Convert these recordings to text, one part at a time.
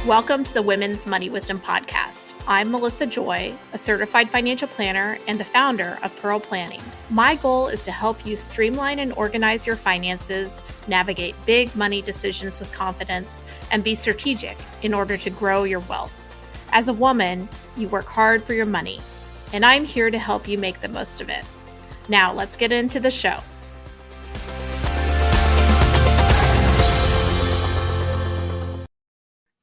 Welcome to the Women's Money Wisdom Podcast. I'm Melissa Joy, a certified financial planner and the founder of Pearl Planning. My goal is to help you streamline and organize your finances, navigate big money decisions with confidence, and be strategic in order to grow your wealth. As a woman, you work hard for your money, and I'm here to help you make the most of it. Now, let's get into the show.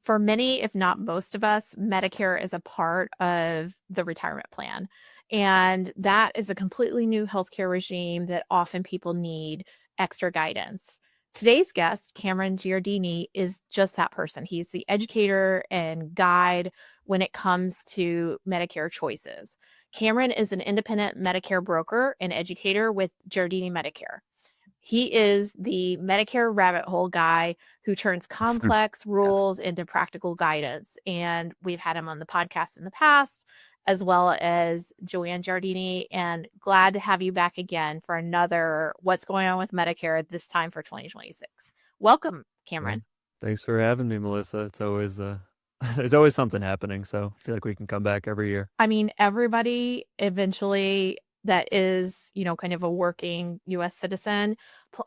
For many, if not most of us, Medicare is a part of the retirement plan. And that is a completely new healthcare regime that often people need extra guidance. Today's guest, Cameron Giardini, is just that person. He's the educator and guide when it comes to Medicare choices. Cameron is an independent Medicare broker and educator with Giardini Medicare. He is the Medicare rabbit hole guy who turns complex rules into practical guidance. And we've had him on the podcast in the past, as well as Joanne Giardini. And glad to have you back again for another What's Going On with Medicare, this time for 2026. Welcome, Cameron. Thanks for having me, Melissa. It's always there's always something happening. So I feel like we can come back every year. I mean, everybody eventually that is, kind of a working U.S. citizen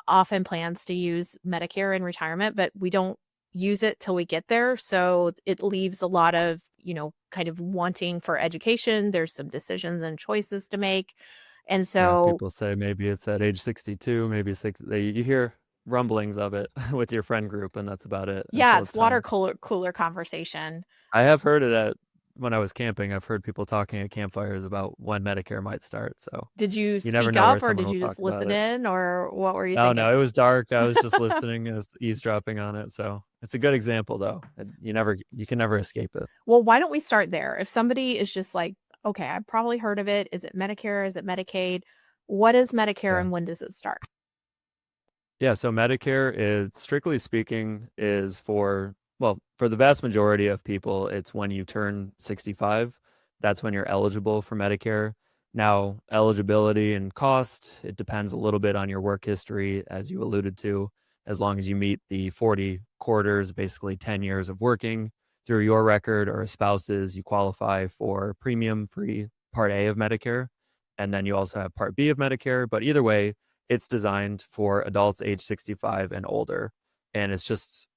often plans to use Medicare in retirement, but we don't use it till we get there. So it leaves a lot of, kind of wanting for education. There's some decisions and choices to make. And so people say maybe it's at age 62, maybe 60. You hear rumblings of it with your friend group, and that's about it. Yeah, it's water cooler conversation. I have heard it when I was camping. I've heard people talking at campfires about when Medicare might start. So did you speak up, or did you just listen in, or what were you thinking? No, it was dark. I was just listening and eavesdropping on it. So it's a good example, though. You can never escape it. Well, why don't we start there? If somebody is just like, okay, I've probably heard of it. Is it Medicare? Is it Medicaid? What is Medicare and when does it start? Yeah, so Medicare is, strictly speaking, is for the vast majority of people, it's when you turn 65. That's when you're eligible for Medicare. Now, eligibility and cost, it depends a little bit on your work history, as you alluded to. As long as you meet the 40 quarters, basically 10 years of working through your record or a spouse's, you qualify for premium-free Part A of Medicare. And then you also have Part B of Medicare. But either way, it's designed for adults age 65 and older. And it's just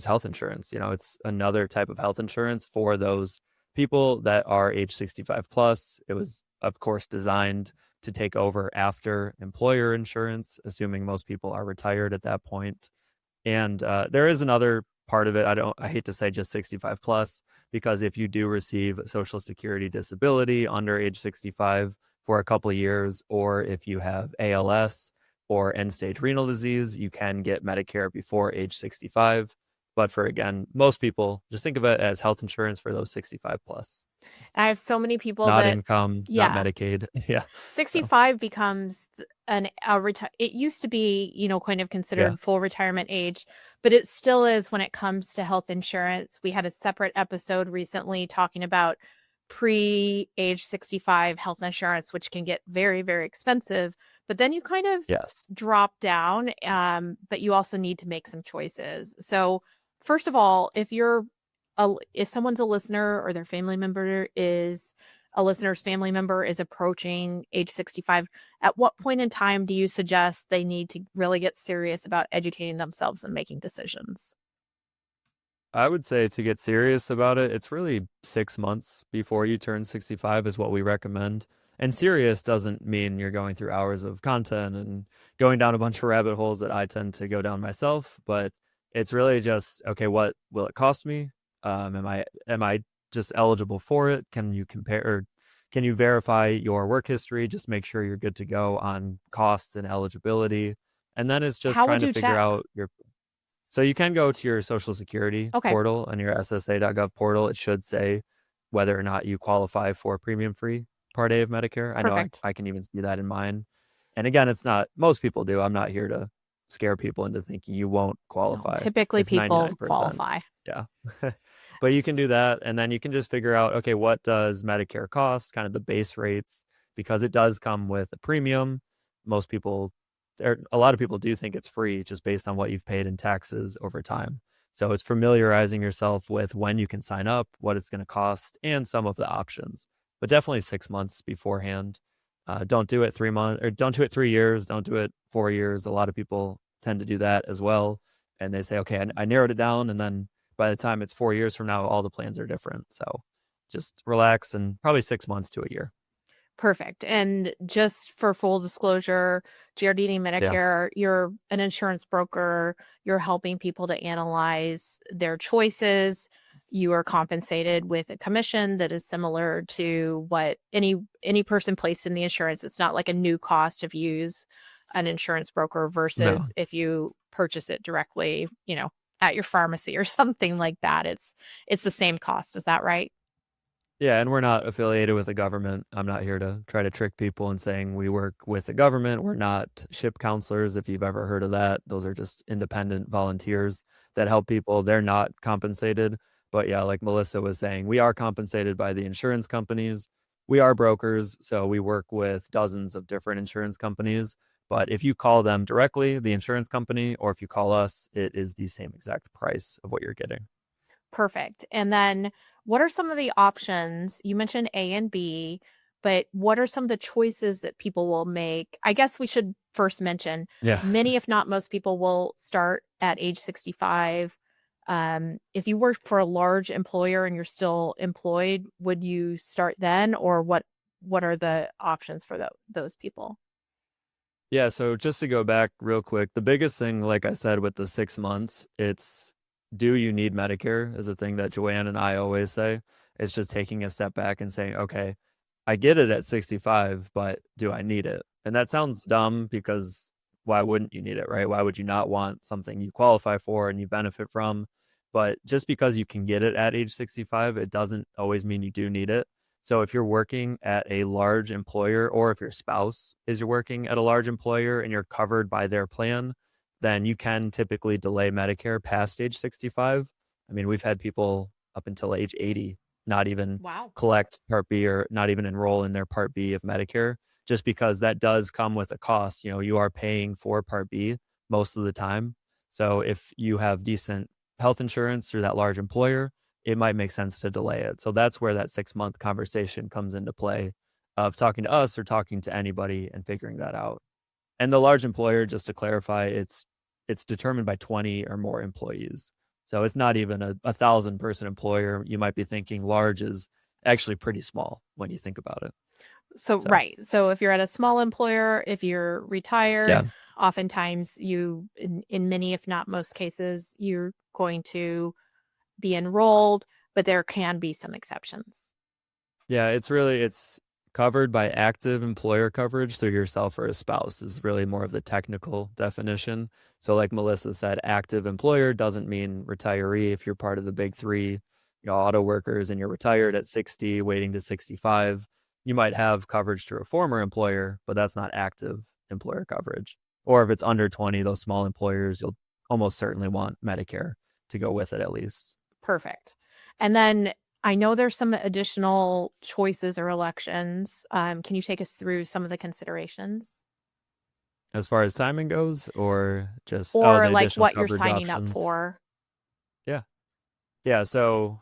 health insurance. It's another type of health insurance for those people that are age 65 plus. It was, of course, designed to take over after employer insurance, assuming most people are retired at that point. And there is another part of it. I hate to say just 65 plus, because if you do receive Social Security disability under age 65 for a couple of years, or if you have ALS or end-stage renal disease, you can get Medicare before age 65. But for, again, most people, just think of it as health insurance for those 65 plus. I have so many people not income, not Medicaid. Yeah. 65 becomes it used to be, kind of considered full retirement age, but it still is when it comes to health insurance. We had a separate episode recently talking about pre-age 65 health insurance, which can get very, very expensive. But then you kind of drop down, but you also need to make some choices. So first of all, if someone's a listener or their family member is a listener's family member is approaching age 65, at what point in time do you suggest they need to really get serious about educating themselves and making decisions? I would say to get serious about it, it's really 6 months before you turn 65 is what we recommend. And serious doesn't mean you're going through hours of content and going down a bunch of rabbit holes that I tend to go down myself, but it's really just, okay, what will it cost me? Am I just eligible for it? Can you compare, or can you verify your work history? Just make sure you're good to go on costs and eligibility. And then it's just trying to figure out so you can go to your Social Security portal and your SSA.gov portal. It should say whether or not you qualify for premium-free Part A of Medicare. Perfect. I can even see that in mine. And again, it's not, most people do. I'm not here to scare people into thinking you won't qualify. No, typically people qualify. Yeah. But you can do that. And then you can just figure out, okay, what does Medicare cost? Kind of the base rates, because it does come with a premium. Most people, a lot of people do think it's free just based on what you've paid in taxes over time. So it's familiarizing yourself with when you can sign up, what it's going to cost, and some of the options. But definitely 6 months beforehand. Don't do it 3 months, or don't do it 3 years. Don't do it 4 years. A lot of people tend to do that as well. And they say, okay, I narrowed it down. And then by the time it's 4 years from now, all the plans are different. So just relax, and probably 6 months to a year. Perfect. And just for full disclosure, Giardini Yeah. Medicare, you're an insurance broker. You're helping people to analyze their choices. You are compensated with a commission that is similar to what any person placed in the insurance. It's not like a new cost if you use an insurance broker No. versus if you purchase it directly, at your pharmacy or something like that. It's the same cost. Is that right? Yeah, and we're not affiliated with the government. I'm not here to try to trick people and saying we work with the government. We're not ship counselors, if you've ever heard of that. Those are just independent volunteers that help people. They're not compensated. But yeah, like Melissa was saying, we are compensated by the insurance companies. We are brokers, so we work with dozens of different insurance companies. But if you call them directly, the insurance company, or if you call us, it is the same exact price of what you're getting. Perfect. And then what are some of the options? You mentioned A and B, but what are some of the choices that people will make? I guess we should first mention Yeah. many, if not most people, will start at age 65. If you work for a large employer and you're still employed, would you start then, or what are the options for those people? Yeah, so just to go back real quick, the biggest thing, like I said, with the 6 months, it's do you need Medicare is a thing that Joanne and I always say. It's just taking a step back and saying, okay, I get it at 65, but do I need it? And that sounds dumb because why wouldn't you need it, right? Why would you not want something you qualify for and you benefit from? But just because you can get it at age 65, it doesn't always mean you do need it. So if you're working at a large employer, or if your spouse is working at a large employer and you're covered by their plan, then you can typically delay Medicare past age 65. I mean, we've had people up until age 80 not even Wow. collect Part B or not even enroll in their Part B of Medicare, just because that does come with a cost. You are paying for Part B most of the time. So if you have decent health insurance through that large employer, it might make sense to delay it. So that's where that 6 month conversation comes into play, of talking to us or talking to anybody and figuring that out. And the large employer, just to clarify, it's determined by 20 or more employees. So it's not even a 1,000 person employer. You might be thinking large is actually pretty small when you think about it. So, So right. So if you're at a small employer, if you're retired, yeah. oftentimes in many, if not most cases, you're going to be enrolled, but there can be some exceptions. Yeah, it's covered by active employer coverage through yourself or a spouse is really more of the technical definition. So like Melissa said, active employer doesn't mean retiree. If you're part of the big three, auto workers, and you're retired at 60, waiting to 65, you might have coverage through a former employer, but that's not active employer coverage. Or if it's under 20, those small employers, you'll almost certainly want Medicare to go with it at least. Perfect. And then I know there's some additional choices or elections. Can you take us through some of the considerations? As far as timing goes, or just, oh, Or the like additional what you're coverage signing up options? for? Yeah. Yeah. So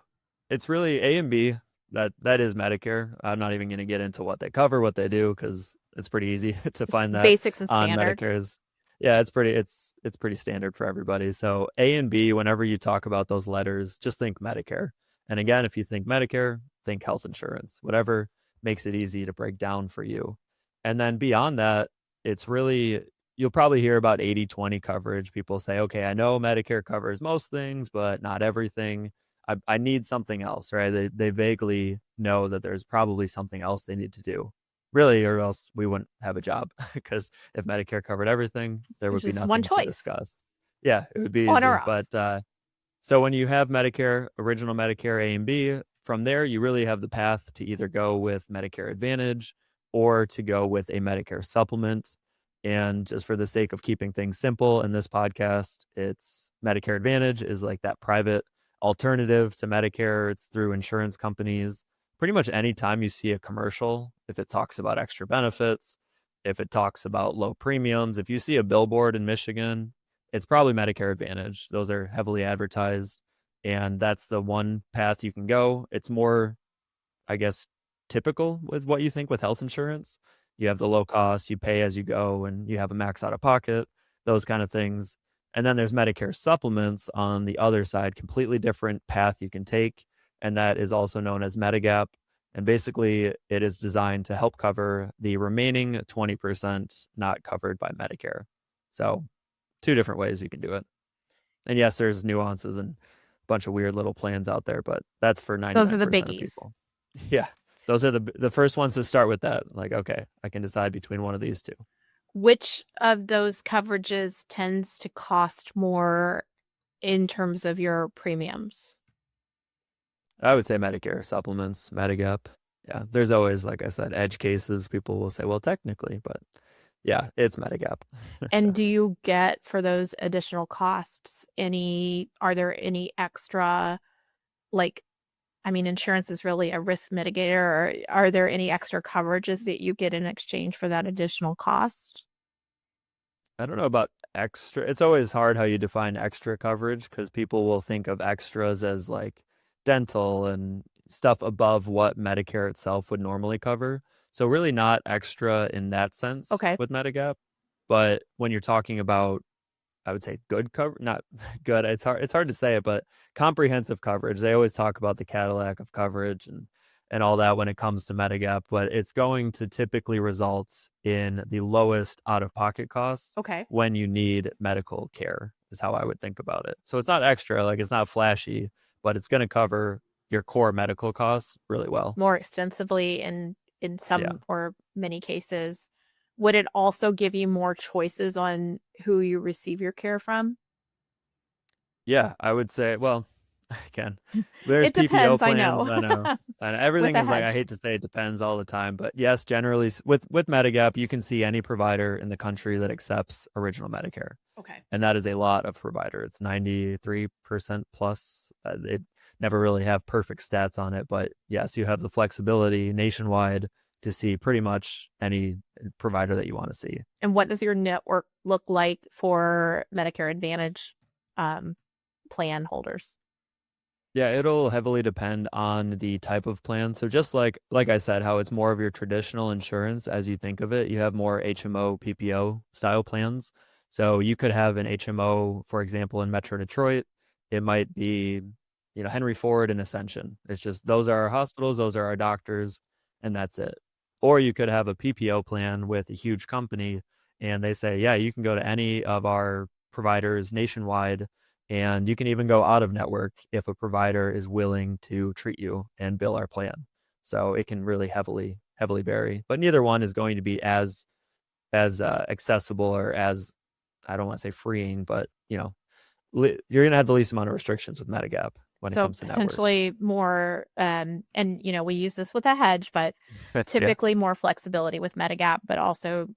it's really A and B. That is Medicare. I'm not even going to get into what they cover, what they do, because it's pretty easy to It's find that basics and on standard. Medicare's. Yeah, it's pretty standard for everybody. So A and B, whenever you talk about those letters, just think Medicare. And again, if you think Medicare, think health insurance, whatever makes it easy to break down for you. And then beyond that, it's really, you'll probably hear about 80/20 coverage. People say, okay, I know Medicare covers most things, but not everything. I need something else, right? They vaguely know that there's probably something else they need to do, really, or else we wouldn't have a job. Because if Medicare covered everything, there There's would be just one nothing to choice, discuss. Yeah, it would be on easy. or off. But so when you have Medicare, original Medicare A and B, from there, you really have the path to either go with Medicare Advantage or to go with a Medicare supplement. And just for the sake of keeping things simple in this podcast, it's Medicare Advantage is like that private alternative to Medicare. It's through insurance companies. Pretty much anytime you see a commercial, if it talks about extra benefits, if it talks about low premiums, if you see a billboard in Michigan it's probably Medicare Advantage. Those are heavily advertised, and that's the one path you can go. It's more, I guess, typical with what you think with health insurance. You have the low cost, you pay as you go, and you have a max out of pocket, those kind of things. And then there's Medicare supplements on the other side, completely different path you can take. And that is also known as Medigap. And basically, it is designed to help cover the remaining 20% not covered by Medicare. So, two different ways you can do it. And yes, there's nuances and a bunch of weird little plans out there, but that's for Those are 99% the of biggies. people. Yeah. Those are the first ones to start with that. Like, okay, I can decide between one of these two. Which of those coverages tends to cost more in terms of your premiums? I would say Medicare supplements, Medigap. Yeah. There's always, like I said, edge cases. People will say, well, technically, but yeah, it's Medigap. And So, do you get for those additional costs are there any extra, like, I mean, insurance is really a risk mitigator, or are there any extra coverages that you get in exchange for that additional cost? I don't know about extra. It's always hard how you define extra coverage because people will think of extras as like dental and stuff above what Medicare itself would normally cover. So really not extra in that sense Okay. with Medigap. But when you're talking about, I would say good cover, not good. It's hard to say it, but comprehensive coverage. They always talk about the Cadillac of coverage and all that when it comes to Medigap, but it's going to typically result in the lowest out-of-pocket cost Okay. when you need medical care, is how I would think about it. So it's not extra, like it's not flashy, but it's going to cover your core medical costs really well. More extensively in Yeah. some or many cases. Would it also give you more choices on who you receive your care from? Yeah, I would say, well, again, there's It PPO depends, I plans. know. I know, and With everything a is like, I hedge. hate to say it depends all the time, but yes, generally with Medigap, you can see any provider in the country that accepts original Medicare, Okay. and that is a lot of provider. It's 93% plus. They never really have perfect stats on it, but yes, you have the flexibility nationwide to see pretty much any provider that you want to see. And what does your network look like for Medicare Advantage um, plan holders? Yeah, it'll heavily depend on the type of plan. So just like I said, how it's more of your traditional insurance as you think of it, you have more HMO, PPO style plans. So you could have an HMO, for example, in Metro Detroit. It might be, Henry Ford and Ascension. It's just those are our hospitals, those are our doctors, and that's it. Or you could have a PPO plan with a huge company and they say, yeah, you can go to any of our providers nationwide and you can even go out of network if a provider is willing to treat you and bill our plan. So it can really heavily vary, but neither one is going to be as accessible or as, I don't want to say freeing, but you're going to have the least amount of restrictions with Medigap when it So comes to network. potentially more, and we use this with a hedge, but Yeah. typically more flexibility with Medigap, but also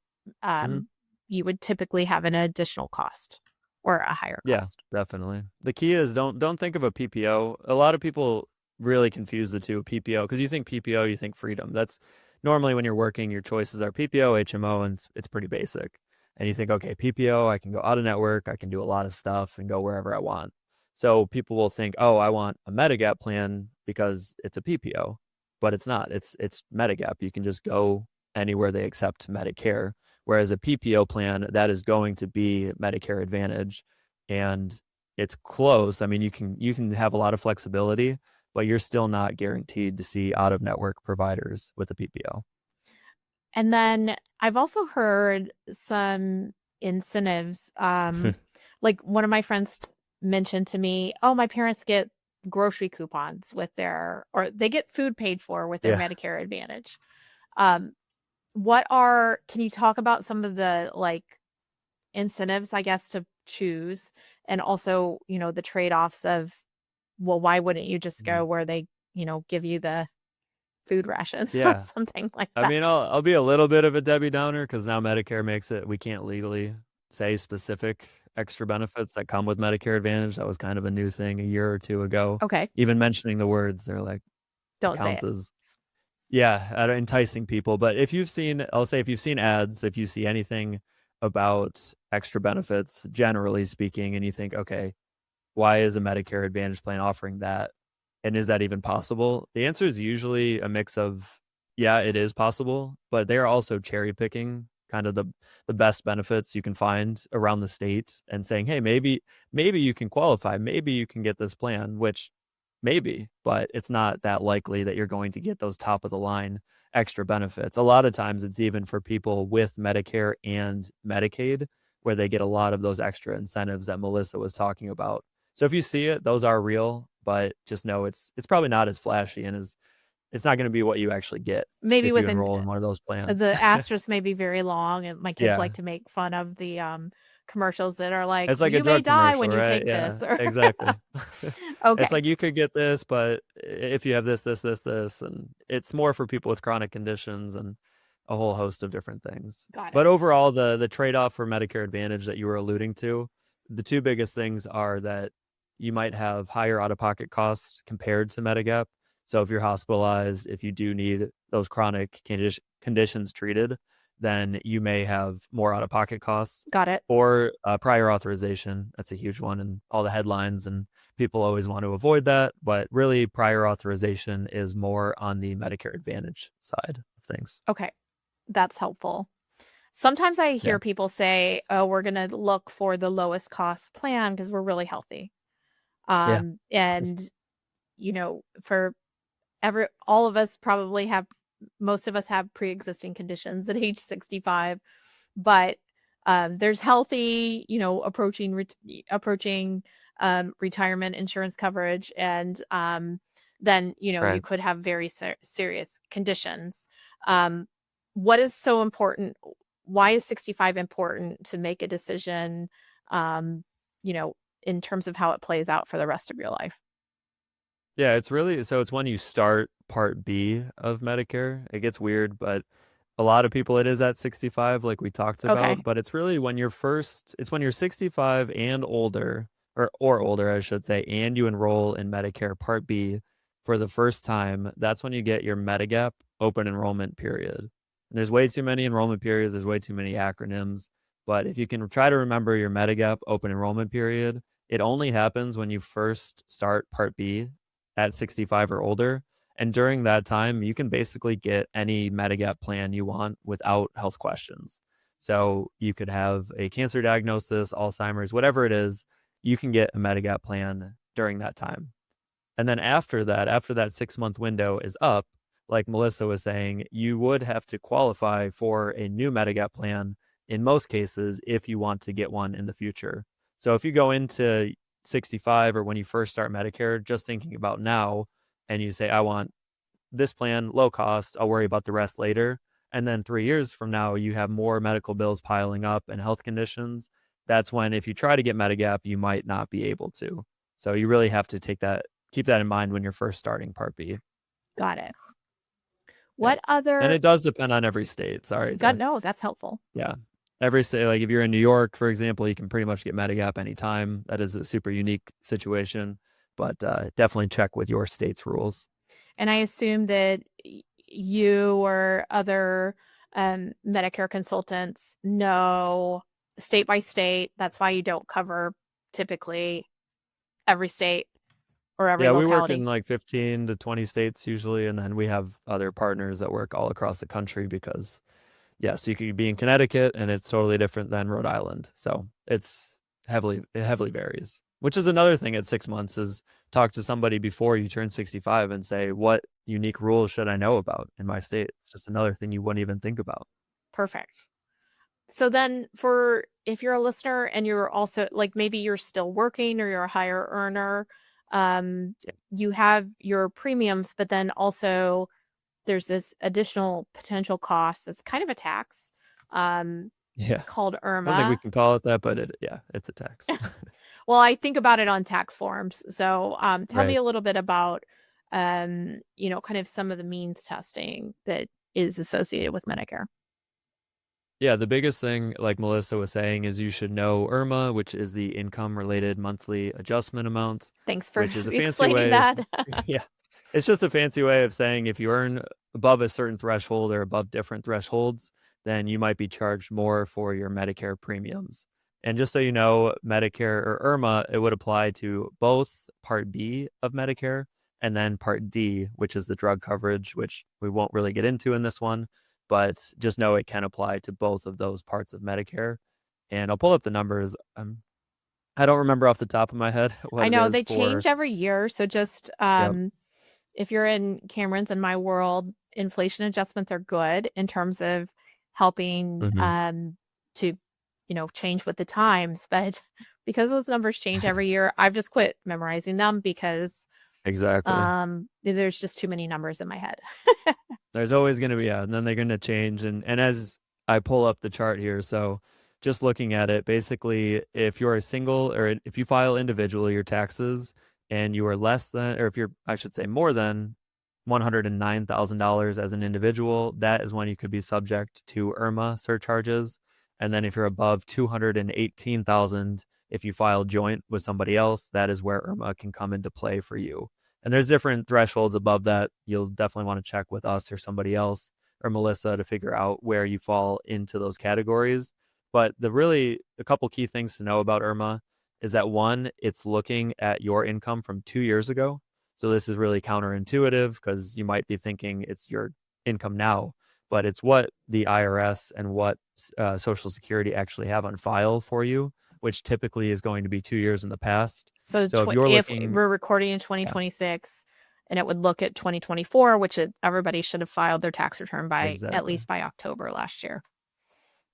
Hmm. you would typically have an additional cost or a higher Yeah, cost. definitely. The key is don't think of a PPO. A lot of people really confuse the two. PPO, because you think PPO, you think freedom. That's normally when you're working, your choices are PPO, HMO, and it's pretty basic. And you think, okay, PPO, I can go out of network, I can do a lot of stuff and go wherever I want. So people will think, oh, I want a Medigap plan because it's a PPO, but it's not. It's Medigap. You can just go anywhere they accept Medicare. Whereas a PPO plan, that is going to be Medicare Advantage and it's close. I mean, you can have a lot of flexibility, but you're still not guaranteed to see out of network providers with the PPO. And then I've also heard some incentives. Like one of my friends mentioned to me, oh, my parents get grocery coupons or they get food paid for with their Yeah. Medicare Advantage. Um, can you talk about some of the like incentives, I guess, to choose and also, the trade-offs of, well, why wouldn't you just Mhm. go where they, give you the food rations or Yeah. something like I that? mean, I'll be a little bit of a Debbie Downer because now Medicare makes it we can't legally say specific extra benefits that come with Medicare Advantage. That was kind of a new thing a year or two ago. Okay, Even mentioning the words, they're like it don't say counts it. as, yeah, enticing people. But if you've seen, I'll say if you've seen ads, if you see anything about extra benefits, generally speaking, and you think, okay, why is a Medicare Advantage plan offering that? And is that even possible? The answer is usually a mix of, yeah, it is possible, but they're also cherry picking kind of the best benefits you can find around the state and saying, hey, maybe you can qualify, maybe you can get this plan, which maybe, but it's not that likely that you're going to get those top of the line extra benefits. A lot of times it's even for people with Medicare and Medicaid where they get a lot of those extra incentives that Melissa was talking about. So if you see it, those are real, but just know it's probably not as flashy and it's not going to be what you actually get Maybe if you with enroll in one of those plans. the asterisk may be very long, and my kids Yeah. like to make fun of the commercials that are like, It's like a you may drug die commercial, when you right? take Yeah, this. Or exactly. It's okay, like you could get this, but if you have this, and it's more for people with chronic conditions and a whole host of different things. got it. But overall, the trade-off for Medicare Advantage that you were alluding to, the two biggest things are that you might have higher out-of-pocket costs compared to Medigap. So if you're hospitalized, if you do need those chronic conditions treated, then you may have more out-of-pocket costs Got it. or prior authorization. That's a huge one in all the headlines, and people always want to avoid that. But really, prior authorization is more on the Medicare Advantage side of things. Okay, that's helpful. Sometimes I Yeah. hear people say, "Oh, we're going to look for the lowest cost plan because we're really healthy." Yeah. And for all of us probably have most of us have pre-existing conditions at age 65, but there's healthy, approaching retirement insurance coverage, and then you Right. could have very serious conditions. um, what is so important? Why is 65 important to make a decision, um, you know in terms of how it plays out for the rest of your life? Yeah, it's really so it's when you start Part B of Medicare. It gets weird, but a lot of people it is at 65 like we talked Okay, about, but it's really when it's when you're 65 and older or older I should say, and you enroll in Medicare Part B for the first time. That's when you get your Medigap open enrollment period. And there's way too many enrollment periods, there's way too many acronyms, but if you can try to remember your Medigap open enrollment period, it only happens when you first start Part B at 65 or older. And during that time, you can basically get any Medigap plan you want without health questions. So you could have a cancer diagnosis, Alzheimer's, whatever it is, you can get a Medigap plan during that time. And then after that 6 month window is up, like Melissa was saying, you would have to qualify for a new Medigap plan in most cases if you want to get one in the future. So if you go into 65 or when you first start Medicare, just thinking about now, and you say, I want this plan, low cost, I'll worry about the rest later. And then 3 years from now, you have more medical bills piling up and health conditions. That's when, if you try to get Medigap, you might not be able to. So you really have to keep that in mind when you're first starting Part B. got it. Yeah. What And other it does depend on every state. Sorry God, to, no, that's helpful. yeah. Every state, like if you're in New York, for example, you can pretty much get Medigap anytime. That is a super unique situation, but definitely check with your state's rules. And I assume that you or other Medicare consultants know state by state. That's why you don't cover typically every state or every Yeah, we work in locality. like 15 to 20 states usually, and then we have other partners that work all across the country because, yes, you could be in Connecticut and it's totally different than Rhode Island. So it heavily varies. Which is another thing at 6 months is talk to somebody before you turn 65 and say, what unique rules should I know about in my state? It's just another thing you wouldn't even think about. Perfect. So then, for if you're a listener and you're also like maybe you're still working or you're a higher earner, you have your premiums, but then also there's this additional potential cost that's kind of a tax, Yeah. called I don't think we IRMAA. can call it that, but yeah, it's a tax. Well, I think about it on tax forms. So tell me Right. a little bit about, kind of some of the means testing that is associated with Medicare. Yeah, the biggest thing, like Melissa was saying, is you should know IRMAA, which is the income related monthly adjustment amount, Thanks for which is a fancy explaining way. that. Yeah. It's just a fancy way of saying if you earn above a certain threshold or above different thresholds, then you might be charged more for your Medicare premiums. And just so you know, Medicare or IRMAA, it would apply to both Part B of Medicare and then Part D, which is the drug coverage, which we won't really get into in this one, but just know it can apply to both of those parts of Medicare. And I'll pull up the numbers. I don't remember off the top of my head what I it know is they for. change every year. So just Yep. if you're in Cameron's and my world, inflation adjustments are good in terms of helping Hmm. to, change with the times. But because those numbers change every year, I've just quit memorizing them because Exactly. there's just too many numbers in my head. There's always going to be, yeah, and then they're going to change. And as I pull up the chart here, so just looking at it, basically, if you're a single or if you file individually your taxes and you are less than, or if you're, I should say, more than $109,000 as an individual, that is when you could be subject to IRMAA surcharges. And then if you're above 218,000, if you file joint with somebody else, that is where IRMAA can come into play for you. And there's different thresholds above that. You'll definitely want to check with us or somebody else or Melissa to figure out where you fall into those categories. But a couple key things to know about IRMAA is that one, it's looking at your income from 2 years ago. So this is really counterintuitive because you might be thinking it's your income now, but it's what the IRS and what Social Security actually have on file for you, which typically is going to be 2 years in the past. So So if you're if looking, we're recording in yeah, 2026 and it would look at 2024, which everybody should have filed their tax return by at exactly. least by October last year.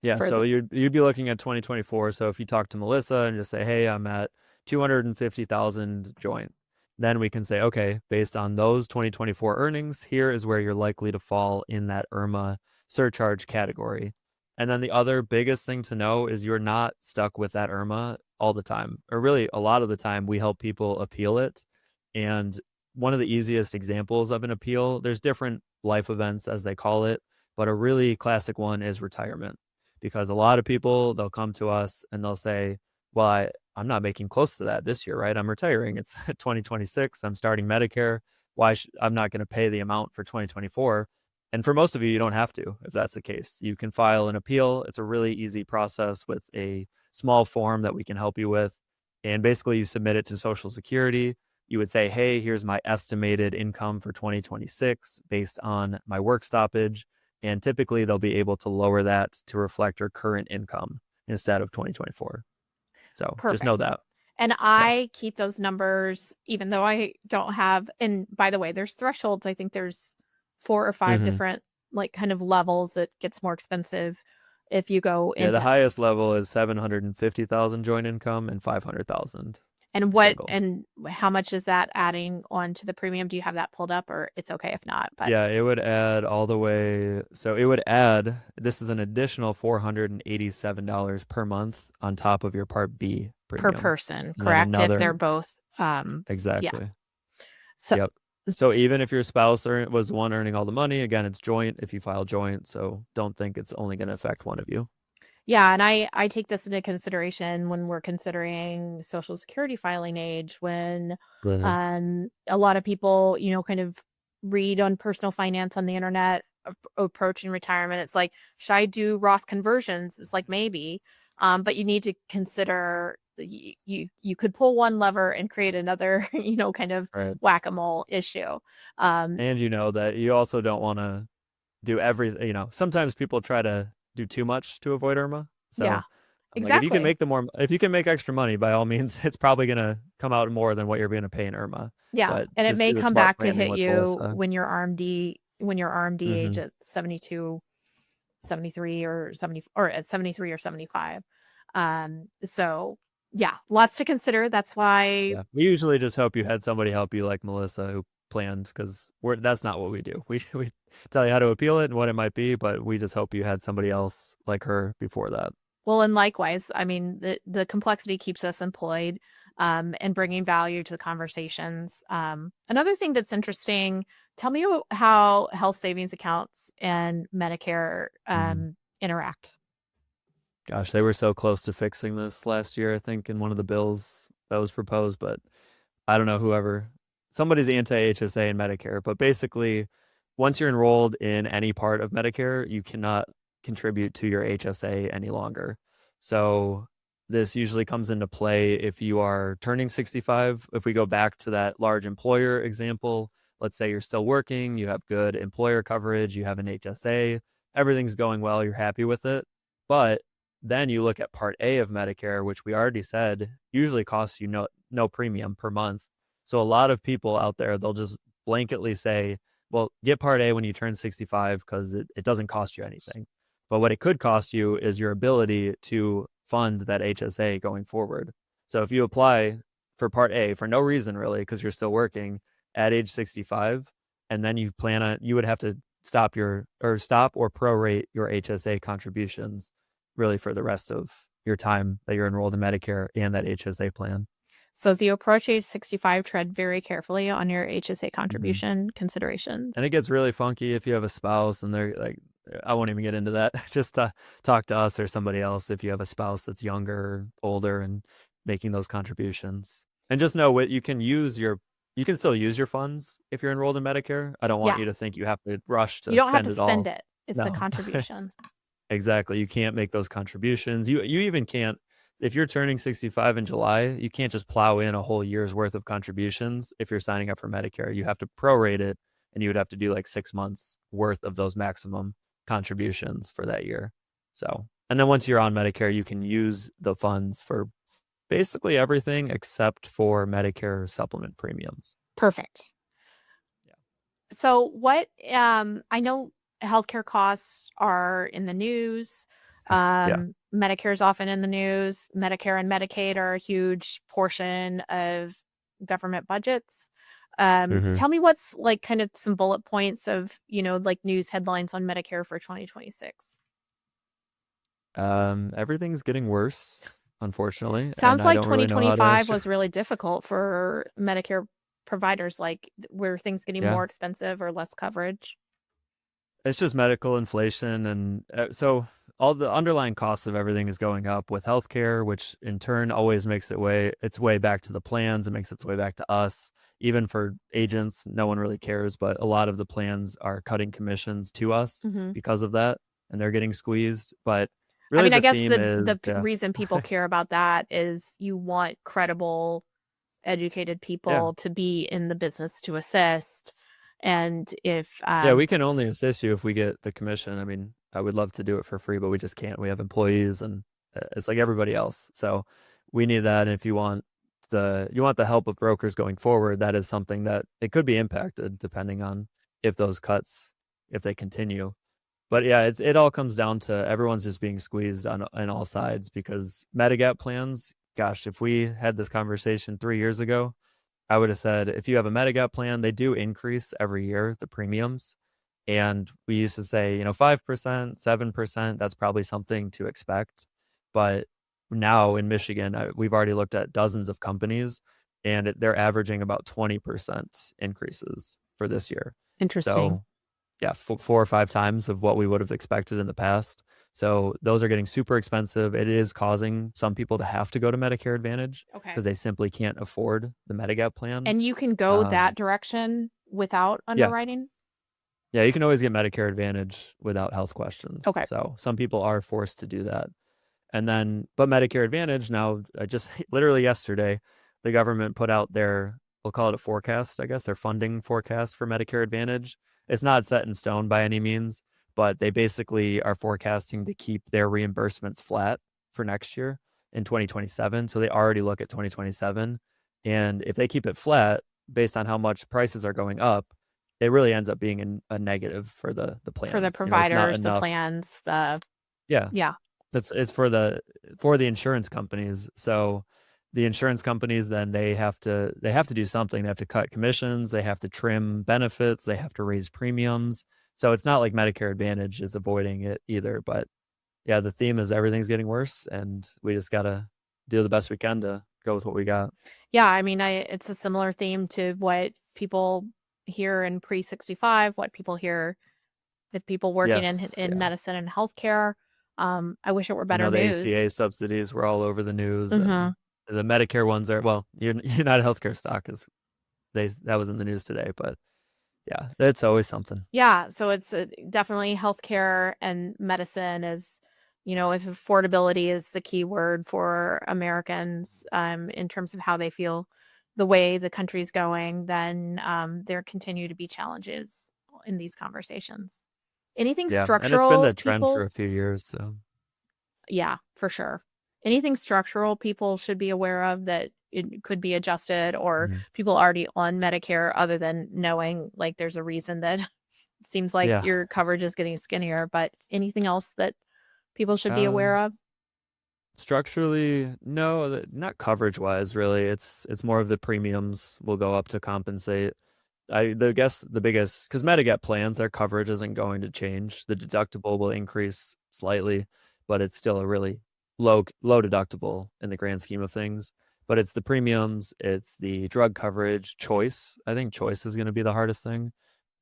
Yeah, For so you'd be looking at 2024. So if you talk to Melissa and just say, "Hey, I'm at 250,000 joint," then we can say, "Okay, based on those 2024 earnings, here is where you're likely to fall in that IRMAA surcharge category." And then the other biggest thing to know is you're not stuck with that IRMAA all the time, or really a lot of the time. We help people appeal it, and one of the easiest examples of an appeal, there's different life events as they call it, but a really classic one is retirement because a lot of people they'll come to us and they'll say, well, I'm not making close to that this year, right? I'm retiring. It's 2026. I'm starting Medicare. I'm not going to pay the amount for 2024. And for most of you, you don't have to if that's the case. You can file an appeal. It's a really easy process with a small form that we can help you with. And basically, you submit it to Social Security. You would say, hey, here's my estimated income for 2026 based on my work stoppage. And typically, they'll be able to lower that to reflect your current income instead of 2024. So just know Perfect. that. And Yeah, I keep those numbers, even though I don't have, and by the way, there's thresholds. I think there's 4 or 5 hmm different like kind of levels that gets more expensive if you go yeah. The into. highest level is 750,000 joint income and 500,000 And what single. and how much is that adding on to the premium? Do you have that pulled up, or it's okay if not? But Yeah, it would add all the way. So it would add. This is an additional $487 per month on top of your Part B per premium, person, and then correct? If they're another. both, yeah. Exactly. So Yep. So even if your spouse was the one earning all the money, again, it's joint if you file joint. So don't think it's only going to affect one of you. yeah, and I take this into consideration when we're considering Social Security filing age, when Right. a lot of people, kind of read on personal finance on the internet approaching retirement. It's like, should I do Roth conversions? It's like maybe, but you need to consider you could pull one lever and create another, kind of Right. whack-a-mole issue. Um, And you know that you also don't want to do everything. Sometimes people try to do too much to avoid IRMAA. yeah, So I'm like, exactly. if you can make extra money, by all means, it's probably gonna come out more than what you're gonna pay in IRMAA. Yeah, But and it just may do the come smart back to planning hit with you Melissa. when you're RMD age Hmm. at 72, 73 or 70 or at 73 or 75. So yeah, lots to consider. That's why, Yeah, we usually just hope you had somebody help you like Melissa who planned because that's not what we do. We tell you how to appeal it and what it might be, but we just hope you had somebody else like her before that. well, and likewise, I mean, the complexity keeps us employed, and bringing value to the conversations. Another thing that's interesting, tell me how health savings accounts and Medicare Mhm. interact. Gosh, they were so close to fixing this last year, I think, in one of the bills that was proposed, but I don't know somebody's anti-HSA and Medicare, but basically once you're enrolled in any part of Medicare, you cannot contribute to your HSA any longer. So this usually comes into play if you are turning 65. If we go back to that large employer example, let's say you're still working, you have good employer coverage, you have an HSA, everything's going well, you're happy with it. But then you look at Part A of Medicare, which we already said usually costs you no premium per month. So a lot of people out there, they'll just blanketly say, well, get Part A when you turn 65 because it doesn't cost you anything. But what it could cost you is your ability to fund that HSA going forward. So if you apply for Part A for no reason really, because you're still working at age 65, and then you would have to stop or prorate your HSA contributions really for the rest of your time that you're enrolled in Medicare and that HSA plan. So as you approach age 65, tread very carefully on your HSA contribution considerations. And it gets really funky if you have a spouse and they're like, I won't even get into that. Just talk to us or somebody else if you have a spouse that's younger or older and making those contributions. And just know what you can still use your funds if you're enrolled in Medicare. I don't want you to think you have to rush to spend it all. You don't have to spend it. It's the contribution. Exactly. You can't make those contributions. You even can't, if you're turning 65 in July, you can't just plow in a whole year's worth of contributions if you're signing up for Medicare. You have to prorate it, and you would have to do like 6 months worth of those maximum contributions for that year. So, and then once you're on Medicare, you can use the funds for basically everything except for Medicare supplement premiums. Perfect. Yeah. So what, I know healthcare costs are in the news. Medicare is often in the news. Medicare and Medicaid are a huge portion of government budgets. Tell me what's like kind of some bullet points of, like news headlines on Medicare for 2026. Everything's getting worse, unfortunately. Sounds like 2025 was really difficult for Medicare providers. Like, were things getting more expensive or less coverage? It's just medical inflation. And so all the underlying costs of everything is going up with healthcare, which in turn always makes its way back to the plans. It makes its way back to us. Even for agents, no one really cares, but a lot of the plans are cutting commissions to us because of that, and they're getting squeezed. But really, I guess the reason people care about that is you want credible, educated people to be in the business to assist. And if we can only assist you if we get the commission. I mean, I would love to do it for free, but we just can't. We have employees, and it's like everybody else. So we need that. And if you want the help of brokers going forward, that is something that it could be impacted depending on if those cuts, if they continue. But yeah, it all comes down to everyone's just being squeezed on all sides because Medigap plans, gosh, if we had this conversation 3 years ago, I would have said, if you have a Medigap plan, they do increase every year, the premiums. And we used to say, 5%, 7%, that's probably something to expect. But now in Michigan, we've already looked at dozens of companies, and they're averaging about 20% increases for this year. Interesting. So, yeah, 4 or 5 times of what we would have expected in the past. So those are getting super expensive. It is causing some people to have to go to Medicare Advantage because they simply can't afford the Medigap plan. And you can go that direction without underwriting? Yeah, you can always get Medicare Advantage without health questions. Okay. So some people are forced to do that. And then, but Medicare Advantage now, just literally yesterday, the government put out we'll call it a forecast, I guess, their funding forecast for Medicare Advantage. It's not set in stone by any means, but they basically are forecasting to keep their reimbursements flat for next year in 2027. So they already look at 2027. And if they keep it flat based on how much prices are going up, it really ends up being a negative for the plans. For the providers, the plans, It's for the insurance companies. So the insurance companies, then they have to do something. They have to cut commissions. They have to trim benefits. They have to raise premiums. So it's not like Medicare Advantage is avoiding it either. But yeah, the theme is everything's getting worse, and we just got to do the best we can to go with what we got. Yeah, I mean, it's a similar theme to what people hear in pre-65, what people hear with people working in medicine and healthcare. I wish it were better news. The ACA subsidies were all over the news. And the Medicare ones are, United Healthcare stock that was in the news today, but Yeah, it's always something. Yeah, so it's definitely healthcare and medicine is, if affordability is the key word for Americans, in terms of how they feel the way the country's going, then there continue to be challenges in these conversations. Anything Yeah, and it's been structural, the trend for people, a few years. So yeah, for sure. Anything structural people should be aware of that it could be adjusted, or mhm. people already on Medicare, other than knowing like there's a reason that seems like Yeah. your coverage is getting skinnier, but anything else that people should be aware Um, of? Structurally, no, not coverage wise, really. It's more of the premiums will go up to compensate. I guess the biggest, because Medigap plans, their coverage isn't going to change. The deductible will increase slightly, but it's still a really low deductible in the grand scheme of things. But it's the premiums, it's the drug coverage choice. I think choice is going to be the hardest thing.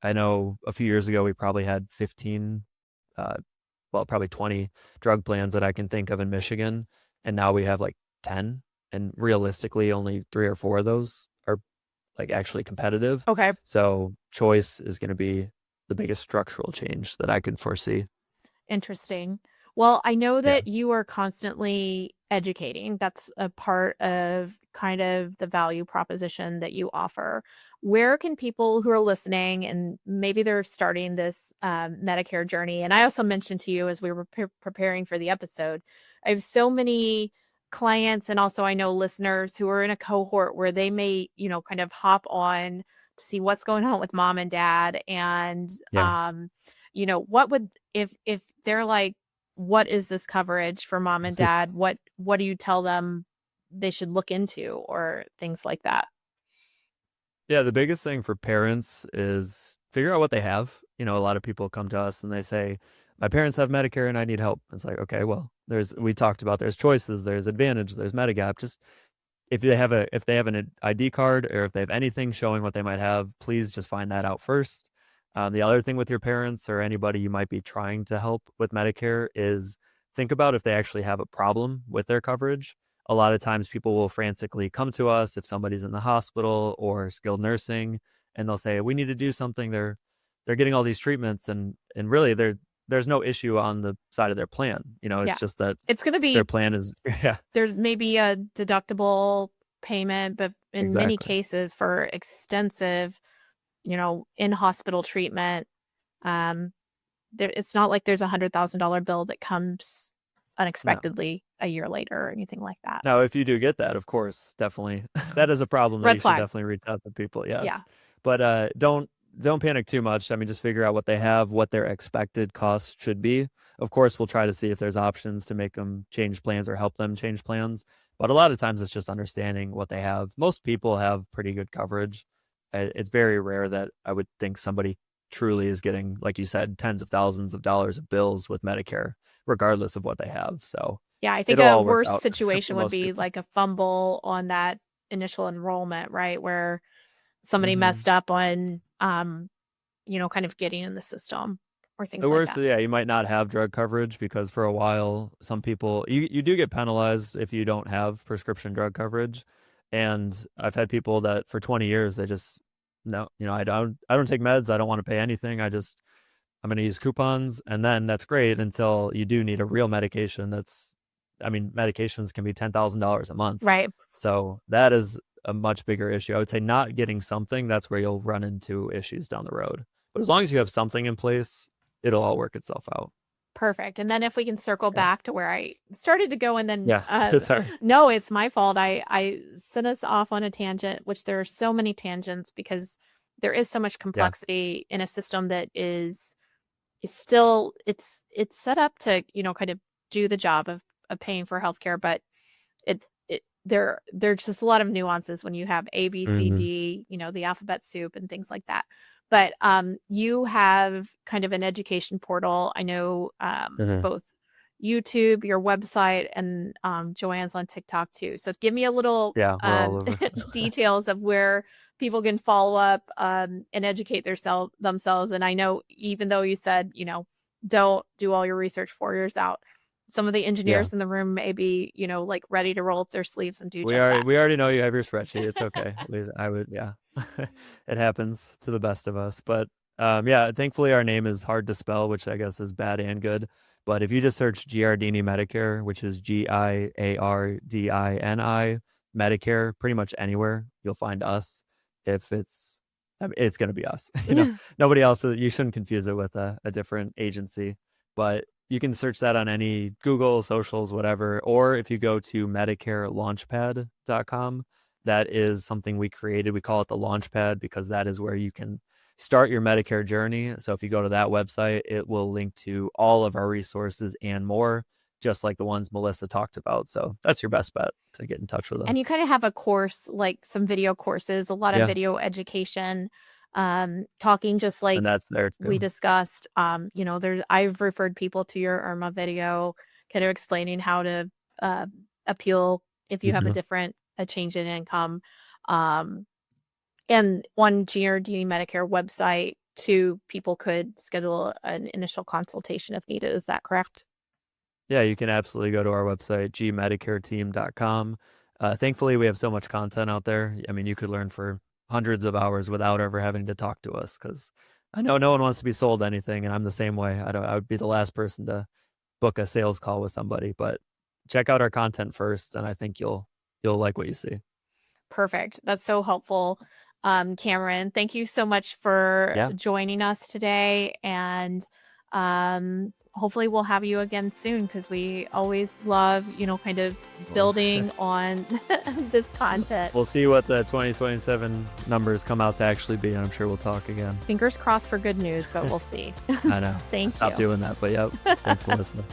I know a few years ago we probably had 15, uh, well, probably 20 drug plans that I can think of in Michigan, and now we have like 10, and realistically, only 3 or 4 of those are like actually competitive. Okay. So choice is going to be the biggest structural change that I could foresee. Interesting. Well, I know Yeah. that you are constantly educating. That's a part of kind of the value proposition that you offer. Where can people who are listening and maybe they're starting this Medicare journey? And I also mentioned to you as we were preparing for the episode, I have so many clients and also I know listeners who are in a cohort where they may, kind of hop on to see what's going on with mom and dad and Yeah. what would if they're like, what is this coverage for mom and dad? What do you tell them they should look into or things like that? Yeah, the biggest thing for parents is figure out what they have. A lot of people come to us and they say, "My parents have Medicare and I need help." It's like, okay, well, we talked about there's choices, there's Advantage, there's Medigap. Just if they have an ID card or if they have anything showing what they might have, please just find that out first. The other thing with your parents or anybody you might be trying to help with Medicare is think about if they actually have a problem with their coverage. A lot of times people will frantically come to us if somebody's in the hospital or skilled nursing, and they'll say, "We need to do something." They're getting all these treatments, and really there's no issue on the side of their plan. It's Yeah. just that It's going to their be plan is yeah, there's maybe a deductible payment, but in many exactly. cases for extensive, in hospital treatment, um it's not like there's $100,000 bill that comes No. unexpectedly a year later or anything like that. Now, if you do get that, of course, definitely that is a problem that Red you should flag. definitely reach out to people. Yes, Yeah. but don't panic too much. I mean, just figure out what they have, what their expected costs should be. Of course, we'll try to see if there's options to make them change plans or help them change plans. But a lot of times, it's just understanding what they have. Most people have pretty good coverage. It's very rare that I would think somebody truly is getting, like you said, tens of thousands of dollars of bills with Medicare, regardless of what they have. So Yeah, I think it'll a all work worse out for situation would most be people. like a fumble on that initial enrollment, right? Where somebody Hmm. messed up on, kind of getting in the system or things The like worst, that. yeah, you might not have drug coverage because for a while, some people you do get penalized if you don't have prescription drug coverage. And I've had people that for 20 years they just no, I don't take meds, I don't want to pay anything. I'm going to use coupons, and then that's great until you do need a real medication I mean, medications can be $10,000 a month. Right. So that is a much bigger issue. I would say not getting something, that's where you'll run into issues down the road. But as long as you have something in place, it'll all work itself out. Perfect. And then if we can circle Yeah. back to where I started to go and then Yeah. Sorry. no, it's my fault. I sent us off on a tangent, which there are so many tangents because there is so much Yeah. complexity in a system that is still it's set up to, kind of do the job of paying for healthcare, but there's just a lot of nuances when you have A, B, C, Hmm. D, the alphabet soup and things like that. But you have kind of an education portal. I know Hmm. both YouTube, your website, and Joanne's on TikTok too. So give me a little Yeah. We're all over. details of where people can follow up and educate themselves. And I know even though you said, don't do all your research 4 years out, some of the Yeah. engineers in the room may be, like ready to roll up their sleeves and do We just that. already know you have your spreadsheet. It's okay. I would, yeah. It happens to the best of us. But yeah, thankfully our name is hard to spell, which I guess is bad and good. But if you just search Giardini Medicare, which is Giardini Medicare, pretty much anywhere, you'll find us. If it's going to be us. Nobody else. You shouldn't confuse it with a different agency. But you can search that on any Google, socials, whatever. Or if you go to MedicareLaunchpad.com, that is something we created. We call it the Launchpad because that is where you can start your Medicare journey. So if you go to that website, it will link to all of our resources and more, just like the ones Melissa talked about. So that's your best bet to get in touch with us. And you kind of have a course, like some video courses, a lot of video education, talking just like and that's there too. We discussed. I've referred people to your IRMAA video, kind of explaining how to appeal if you have a change in income. And on Giardini Medicare website, too, people could schedule an initial consultation if needed. Is that correct? Yeah, you can absolutely go to our website, gmedicareteam.com. Thankfully, we have so much content out there. I mean, you could learn for hundreds of hours without ever having to talk to us, because I know no one wants to be sold anything, and I'm the same way. I would be the last person to book a sales call with somebody, but check out our content first, and I think you'll like what you see. Perfect. That's so helpful. Cameron, thank you so much for joining us today, and hopefully we'll have you again soon, because we always love, kind of building on this content. We'll see what the 2027 numbers come out to actually be, and I'm sure we'll talk again. Fingers crossed for good news, but we'll see. I know. Thank you. Stop doing that, but yep. Thanks for listening.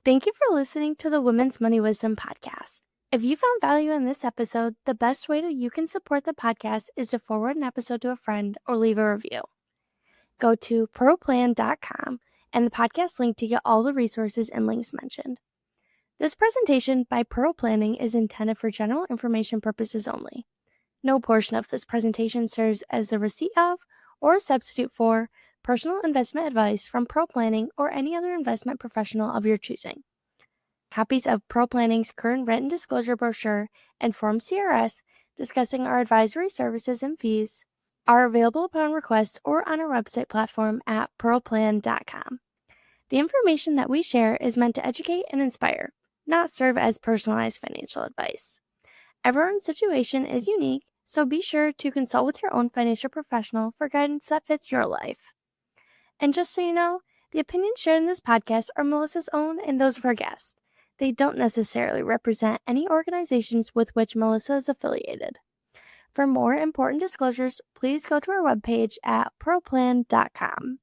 Thank you for listening to the Women's Money Wisdom podcast. If you found value in this episode, the best way that you can support the podcast is to forward an episode to a friend or leave a review. Go to proplan.com and the podcast link to get all the resources and links mentioned. This presentation by Pro Planning is intended for general information purposes only. No portion of this presentation serves as a receipt of or a substitute for personal investment advice from Pro Planning or any other investment professional of your choosing. Copies of Pro Planning's current written disclosure brochure and Form CRS discussing our advisory services and fees are available upon request or on our website platform at proplan.com. The information that we share is meant to educate and inspire, not serve as personalized financial advice. Everyone's situation is unique, so be sure to consult with your own financial professional for guidance that fits your life. And just so you know, the opinions shared in this podcast are Melissa's own and those of her guests. They don't necessarily represent any organizations with which Melissa is affiliated. For more important disclosures, please go to our webpage at proplan.com.